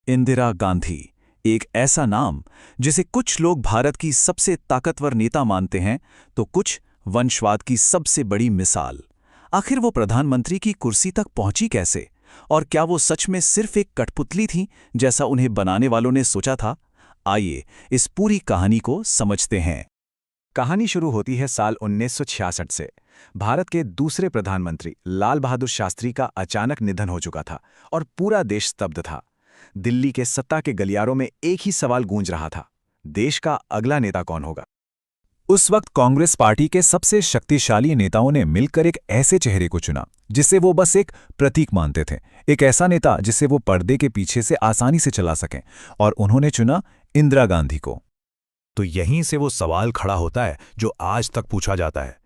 इंदिरा गांधी, एक ऐसा नाम जिसे कुछ लोग भारत की सबसे ताकतवर नेता मानते हैं तो कुछ वंशवाद की सबसे बड़ी मिसाल। आखिर वो प्रधानमंत्री की कुर्सी तक पहुंची कैसे? और क्या वो सच में सिर्फ एक कठपुतली थी जैसा उन्हें बनाने वालों ने सोचा था? आइए इस पूरी कहानी को समझते हैं। कहानी शुरू होती है साल 1966 से। भारत के दूसरे प्रधानमंत्री लाल बहादुर शास्त्री का अचानक निधन हो चुका था और पूरा देश स्तब्ध था। दिल्ली के सत्ता के गलियारों में एक ही सवाल गूंज रहा था, देश का अगला नेता कौन होगा। उस वक्त कांग्रेस पार्टी के सबसे शक्तिशाली नेताओं ने मिलकर एक ऐसे चेहरे को चुना जिसे वो बस एक प्रतीक मानते थे, एक ऐसा नेता जिसे वो पर्दे के पीछे से आसानी से चला सकें, और उन्होंने चुना इंदिरा गांधी को। तो यहीं से वो सवाल खड़ा होता है जो आज तक पूछा जाता है,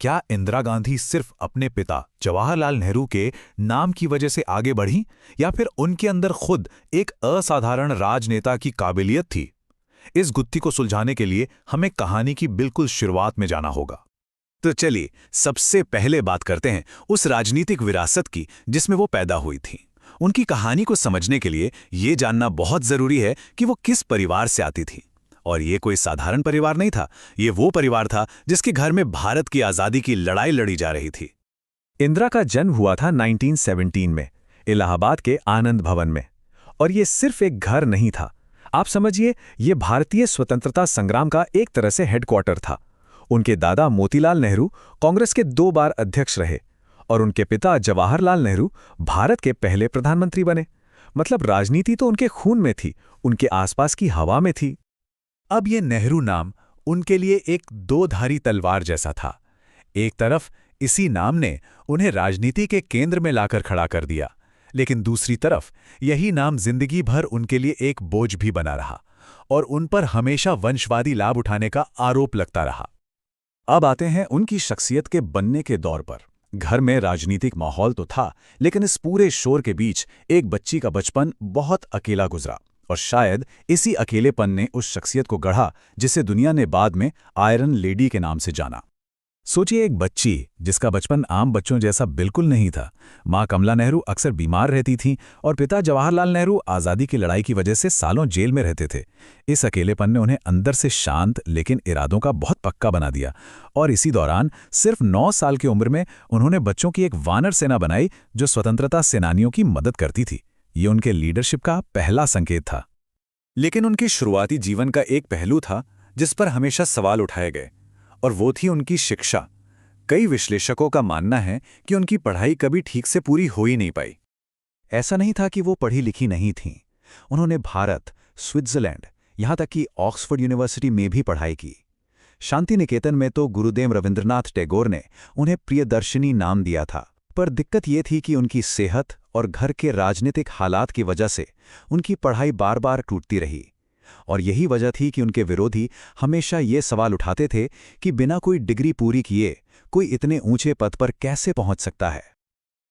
क्या इंदिरा गांधी सिर्फ अपने पिता जवाहरलाल नेहरू के नाम की वजह से आगे बढ़ी, या फिर उनके अंदर खुद एक असाधारण राजनेता की काबिलियत थी? इस गुत्थी को सुलझाने के लिए हमें कहानी की बिल्कुल शुरुआत में जाना होगा। तो चलिए सबसे पहले बात करते हैं उस राजनीतिक विरासत की जिसमें वो पैदा हुई थी। उनकी कहानी को समझने के लिए ये जानना बहुत जरूरी है कि वो किस परिवार से आती थी। और ये कोई साधारण परिवार नहीं था, ये वो परिवार था जिसके घर में भारत की आज़ादी की लड़ाई लड़ी जा रही थी। इंदिरा का जन्म हुआ था 1917 में इलाहाबाद के आनंद भवन में। और ये सिर्फ एक घर नहीं था, आप समझिए, ये भारतीय स्वतंत्रता संग्राम का एक तरह से हेडक्वार्टर था। उनके दादा मोतीलाल नेहरू कांग्रेस के 2 बार अध्यक्ष रहे और उनके पिता जवाहरलाल नेहरू भारत के पहले प्रधानमंत्री बने। मतलब राजनीति तो उनके खून में थी, उनके आसपास की हवा में थी। अब ये नेहरू नाम उनके लिए एक दोधारी तलवार जैसा था। एक तरफ इसी नाम ने उन्हें राजनीति के केंद्र में लाकर खड़ा कर दिया, लेकिन दूसरी तरफ यही नाम जिंदगी भर उनके लिए एक बोझ भी बना रहा और उन पर हमेशा वंशवादी लाभ उठाने का आरोप लगता रहा। अब आते हैं उनकी शख्सियत के बनने के दौर पर। घर में राजनीतिक माहौल तो था, लेकिन इस पूरे शोर के बीच एक बच्ची का बचपन बहुत अकेला गुजरा। और शायद इसी अकेलेपन ने उस शख्सियत को गढ़ा जिसे दुनिया ने बाद में आयरन लेडी के नाम से जाना। सोचिए, एक बच्ची जिसका बचपन आम बच्चों जैसा बिल्कुल नहीं था। माँ कमला नेहरू अक्सर बीमार रहती थीं और पिता जवाहरलाल नेहरू आज़ादी की लड़ाई की वजह से सालों जेल में रहते थे। इस अकेलेपन ने उन्हें अंदर से शांत लेकिन इरादों का बहुत पक्का बना दिया। और इसी दौरान सिर्फ 9 साल की उम्र में उन्होंने बच्चों की एक वानर सेना बनाई जो स्वतंत्रता सेनानियों की मदद करती थी। ये उनके लीडरशिप का पहला संकेत था। लेकिन उनके शुरुआती जीवन का एक पहलू था जिस पर हमेशा सवाल उठाए गए, और वो थी उनकी शिक्षा। कई विश्लेषकों का मानना है कि उनकी पढ़ाई कभी ठीक से पूरी हो ही नहीं पाई। ऐसा नहीं था कि वो पढ़ी लिखी नहीं थीं। उन्होंने भारत, स्विट्जरलैंड, यहाँ तक कि ऑक्सफोर्ड यूनिवर्सिटी में भी पढ़ाई की। शांति निकेतन में तो गुरुदेव रविंद्रनाथ टैगोर ने उन्हें प्रियदर्शिनी नाम दिया था। पर दिक्कत ये थी कि उनकी सेहत और घर के राजनीतिक हालात की वजह से उनकी पढ़ाई बार बार टूटती रही। और यही वजह थी कि उनके विरोधी हमेशा ये सवाल उठाते थे कि बिना कोई डिग्री पूरी किए कोई इतने ऊंचे पद पर कैसे पहुंच सकता है।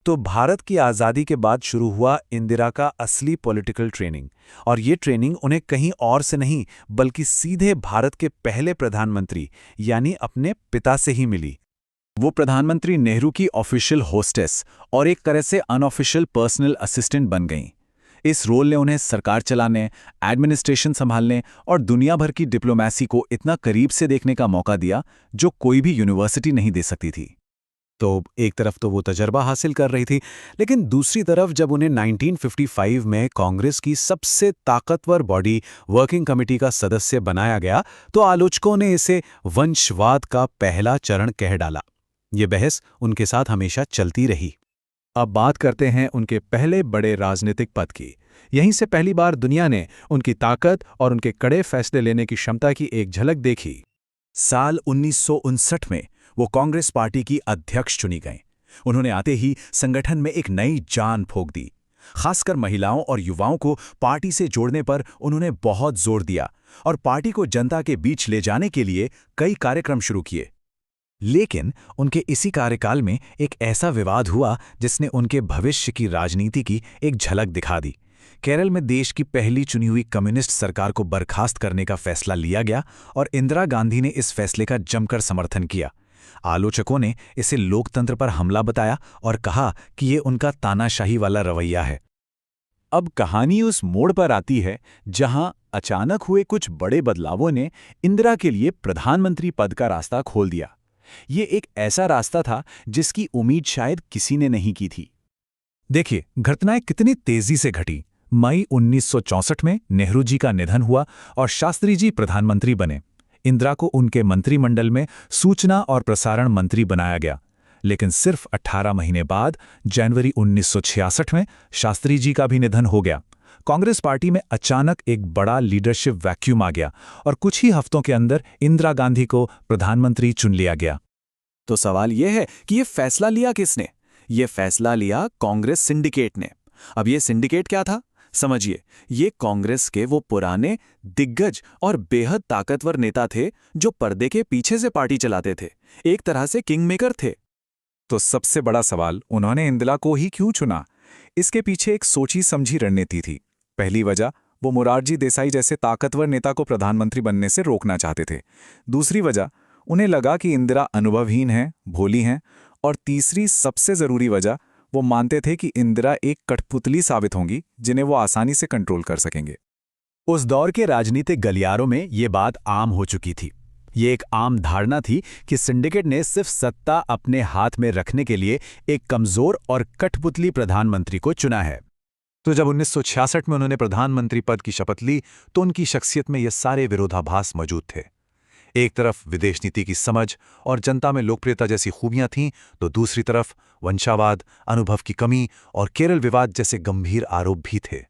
तो भारत की आज़ादी के बाद शुरू हुआ इंदिरा का असली पॉलिटिकल ट्रेनिंग। और ये ट्रेनिंग उन्हें कहीं और से नहीं बल्कि सीधे भारत के पहले प्रधानमंत्री यानी अपने पिता से ही मिली। वो प्रधानमंत्री नेहरू की ऑफिशियल होस्टेस और एक तरह से अनऑफिशियल पर्सनल असिस्टेंट बन गईं। इस रोल ने उन्हें सरकार चलाने, एडमिनिस्ट्रेशन संभालने और दुनिया भर की डिप्लोमेसी को इतना करीब से देखने का मौका दिया जो कोई भी यूनिवर्सिटी नहीं दे सकती थी। तो एक तरफ तो वो तजर्बा हासिल कर रही थी, लेकिन दूसरी तरफ जब उन्हें 1955 में कांग्रेस की सबसे ताकतवर बॉडी वर्किंग कमेटी का सदस्य बनाया गया तो आलोचकों ने इसे वंशवाद का पहला चरण कह डाला। ये बहस उनके साथ हमेशा चलती रही। अब बात करते हैं उनके पहले बड़े राजनीतिक पद की। यहीं से पहली बार दुनिया ने उनकी ताकत और उनके कड़े फैसले लेने की क्षमता की एक झलक देखी। साल 1959 में वो कांग्रेस पार्टी की अध्यक्ष चुनी गईं। उन्होंने आते ही संगठन में एक नई जान फूंक दी। खासकर महिलाओं और युवाओं को पार्टी से जोड़ने पर उन्होंने बहुत जोर दिया और पार्टी को जनता के बीच ले जाने के लिए कई कार्यक्रम शुरू किए। लेकिन उनके इसी कार्यकाल में एक ऐसा विवाद हुआ जिसने उनके भविष्य की राजनीति की एक झलक दिखा दी। केरल में देश की पहली चुनी हुई कम्युनिस्ट सरकार को बर्खास्त करने का फैसला लिया गया और इंदिरा गांधी ने इस फैसले का जमकर समर्थन किया। आलोचकों ने इसे लोकतंत्र पर हमला बताया और कहा कि ये उनका तानाशाही वाला रवैया है। अब कहानी उस मोड़ पर आती है जहां अचानक हुए कुछ बड़े बदलावों ने इंदिरा के लिए प्रधानमंत्री पद का रास्ता खोल दिया। ये एक ऐसा रास्ता था जिसकी उम्मीद शायद किसी ने नहीं की थी। देखिए, घटनाएं कितनी तेजी से घटी। मई 1964 में नेहरू जी का निधन हुआ और शास्त्री जी प्रधानमंत्री बने। इंदिरा को उनके मंत्रिमंडल में सूचना और प्रसारण मंत्री बनाया गया। लेकिन सिर्फ 18 महीने बाद जनवरी 1966 में शास्त्री जी का भी निधन हो गया। कांग्रेस पार्टी में अचानक एक बड़ा लीडरशिप वैक्यूम आ गया और कुछ ही हफ्तों के अंदर इंदिरा गांधी को प्रधानमंत्री चुन लिया गया। तो सवाल यह है कि ये फैसला लिया किसने? ये फैसला लिया कांग्रेस सिंडिकेट ने। अब ये सिंडिकेट क्या था? समझिए, ये कांग्रेस के वो पुराने दिग्गज और बेहद ताकतवर नेता थे जो पर्दे के पीछे से पार्टी चलाते थे। एक तरह से किंग मेकर थे। तो सबसे बड़ा सवाल, उन्होंने इंदिरा को ही क्यों चुना? इसके पीछे एक सोची समझी रणनीति थी। पहली वजह, वो मोरारजी देसाई जैसे ताकतवर नेता को प्रधानमंत्री बनने से रोकना चाहते थे। दूसरी वजह, उन्हें लगा कि इंदिरा अनुभवहीन हैं, भोली हैं। और तीसरी सबसे जरूरी वजह, वो मानते थे कि इंदिरा एक कठपुतली साबित होंगी जिन्हें वो आसानी से कंट्रोल कर सकेंगे। उस दौर के राजनीतिक गलियारों में ये बात आम हो चुकी थी। ये एक आम धारणा थी कि सिंडिकेट ने सिर्फ सत्ता अपने हाथ में रखने के लिए एक कमजोर और कठपुतली प्रधानमंत्री को चुना है। तो जब 1966 में उन्होंने प्रधानमंत्री पद की शपथ ली तो उनकी शख्सियत में ये सारे विरोधाभास मौजूद थे। एक तरफ विदेश नीति की समझ और जनता में लोकप्रियता जैसी खूबियां थीं, तो दूसरी तरफ वंशावाद, अनुभव की कमी और केरल विवाद जैसे गंभीर आरोप भी थे।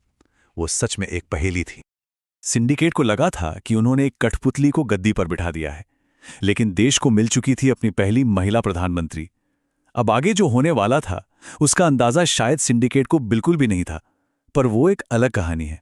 वो सच में एक पहेली थी। सिंडिकेट को लगा था कि उन्होंने एक कठपुतली को गद्दी पर बिठा दिया है, लेकिन देश को मिल चुकी थी अपनी पहली महिला प्रधानमंत्री। अब आगे जो होने वाला था उसका अंदाजा शायद सिंडिकेट को बिल्कुल भी नहीं था, पर वो एक अलग कहानी है।